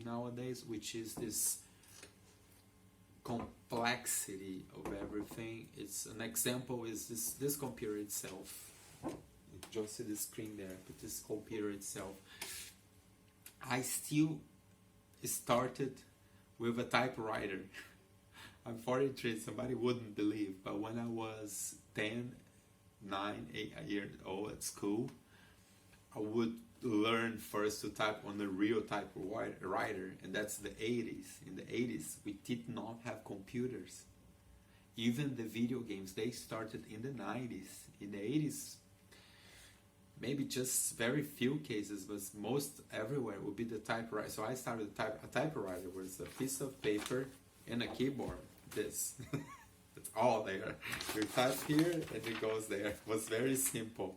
nowadays, which is this complexity of everything. It's an example is this computer itself. You just see the screen there, but this computer itself. I still started with a typewriter. I'm 43, somebody wouldn't believe, but when I was 10, 9, 8 years old at school, I would learn first to type on a real typewriter, and that's the 80s. In the 80s, we did not have computers. Even the video games, they started in the 90s. In the 80s, maybe just very few cases, but most everywhere would be the typewriter. So I started a typewriter was a piece of paper and a keyboard. This. It's all there. You type here and it goes there. It was very simple.